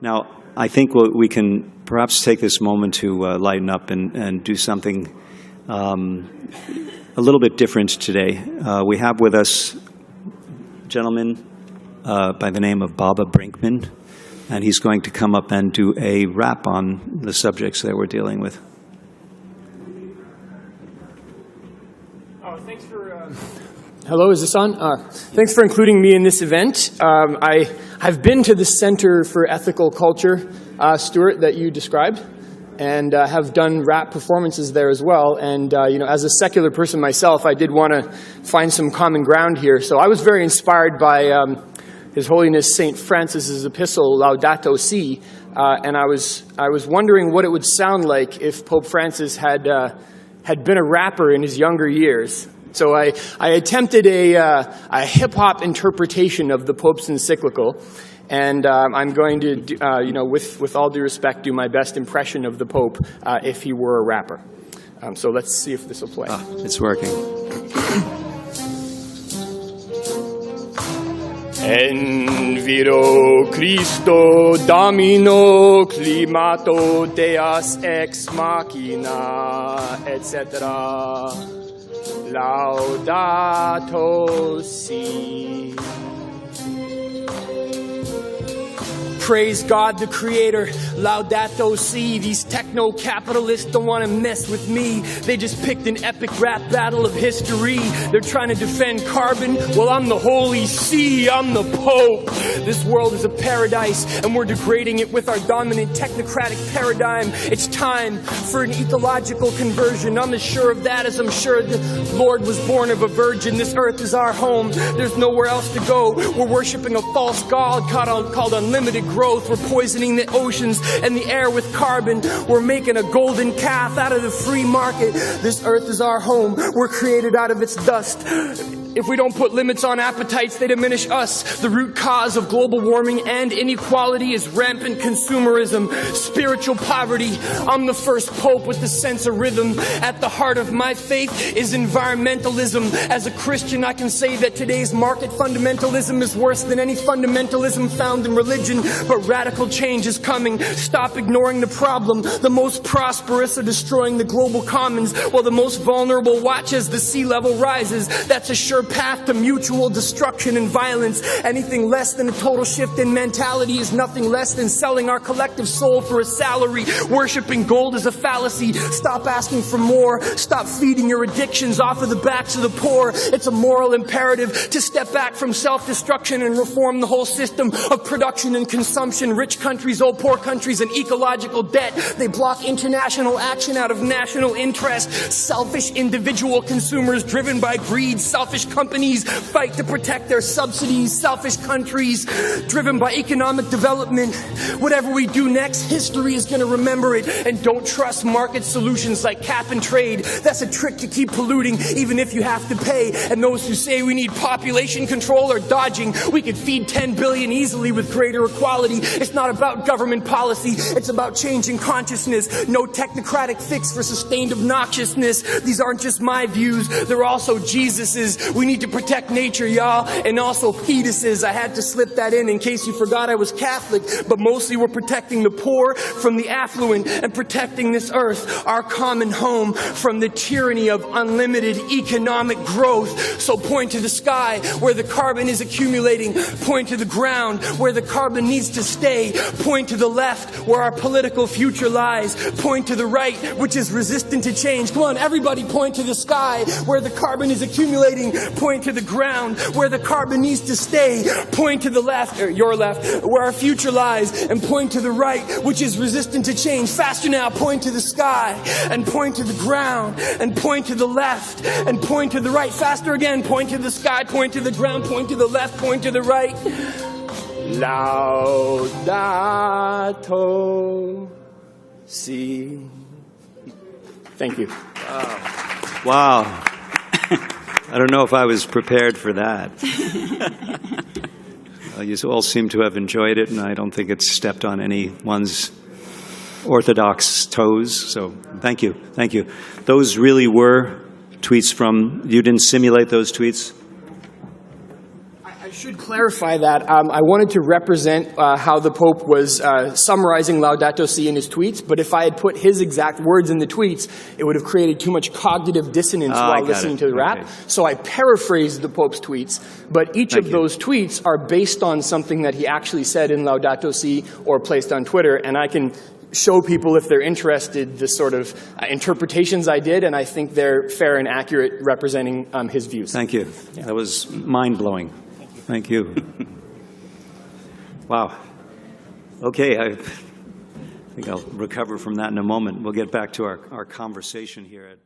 Now, I think we can perhaps take this moment to lighten up and do something a little bit different today. We have with us a gentleman by the name of Baba Brinkman, and he's going to come up and do a rap on the subjects that we're dealing with. Oh, thanks for... Hello, is this on? Thanks for including me in this event. I've been to the Center for Ethical Culture, Stuart, that you described, and have done rap performances there as well. And you know, as a secular person myself, I did want to find some common ground here. So I was very inspired by His Holiness Saint Francis's epistle, Laudato Si, and I was wondering what it would sound like if Pope Francis had been a rapper in his younger years. So I attempted a hip-hop interpretation of the Pope's encyclical, and I'm going to, you know, with all due respect, do my best impression of the Pope if he were a rapper. So let's see if this will play. It's working. En viro Christo Domino climato Deus ex machina, etc. Laudato Si. Praise God the Creator, Laudato Si. These techno-capitalists don't want to mess with me. They just picked an epic rap battle of history. They're trying to defend carbon. Well, I'm the Holy See, I'm the Pope. This world is a paradise, and we're degrading it with our dominant technocratic paradigm. It's time for an ecological conversion. I'm as sure of that as I'm sure the Lord was born of a virgin. This earth is our home. There's nowhere else to go. We're worshiping a false god called unlimited growth. We're poisoning the oceans and the air with carbon. We're making a golden calf out of the free market. This earth is our home. We're created out of its dust. If we don't put limits on appetites, they diminish us. The root cause of global warming and inequality is rampant consumerism, spiritual poverty. I'm the first pope with the sense of rhythm. At the heart of my faith is environmentalism. As a Christian, I can say that today's market fundamentalism is worse than any fundamentalism found in religion. But radical change is coming. Stop ignoring the problem. The most prosperous are destroying the global commons, while the most vulnerable watch as the sea level rises. That's a sure path to mutual destruction and violence. Anything less than a total shift in mentality is nothing less than selling our collective soul for a salary. Worshipping gold is a fallacy. Stop asking for more. Stop feeding your addictions off of the backs of the poor. It's a moral imperative to step back from self-destruction and reform the whole system of production and consumption. Rich countries owe poor countries an ecological debt. They block international action out of national interest. Selfish individual consumers driven by greed. Selfish companies fight to protect their subsidies. Selfish countries driven by economic development. Whatever we do next, history is going to remember it. And don't trust market solutions like cap and trade. That's a trick to keep polluting, even if you have to pay. And those who say we need population control are dodging. We could feed 10 billion easily with greater equality. It's not about government policy. It's about changing consciousness. No technocratic fix for sustained obnoxiousness. These aren't just my views. They're also Jesus's. We need to protect nature, y'all, and also fetuses. I had to slip that in case you forgot I was Catholic, but mostly we're protecting the poor from the affluent and protecting this earth, our common home, from the tyranny of unlimited economic growth. So point to the sky where the carbon is accumulating. Point to the ground where the carbon needs to stay. Point to the left where our political future lies. Point to the right, which is resistant to change. Come on, everybody, point to the sky where the carbon is accumulating. Point to the ground where the carbon needs to stay. Point to the left, or your left, where our future lies. And point to the right, which is resistant to change. Faster now, point to the sky. And point to the ground. And point to the left. And point to the right. Faster again, point to the sky. Point to the ground. Point to the left. Point to the right. Laudato Si. Thank you. Wow. I don't know if I was prepared for that. You all seem to have enjoyed it, and I don't think it's stepped on anyone's orthodox toes. So thank you. Thank you. Those really were tweets from, you didn't simulate those tweets? should clarify that. I wanted to represent how the Pope was summarizing Laudato Si in his tweets, but if I had put his exact words in the tweets, it would have created too much cognitive dissonance while listening to the rap. Okay. So I paraphrased the Pope's tweets, but each of those tweets are based on something that he actually said in Laudato Si or placed on Twitter, and I can show people, if they're interested, the sort of interpretations I did, and I think they're fair and accurate representing his views. Thank you. Yeah. That was mind-blowing. Thank you. Wow. Okay, I think I'll recover from that in a moment. We'll get back to our conversation here at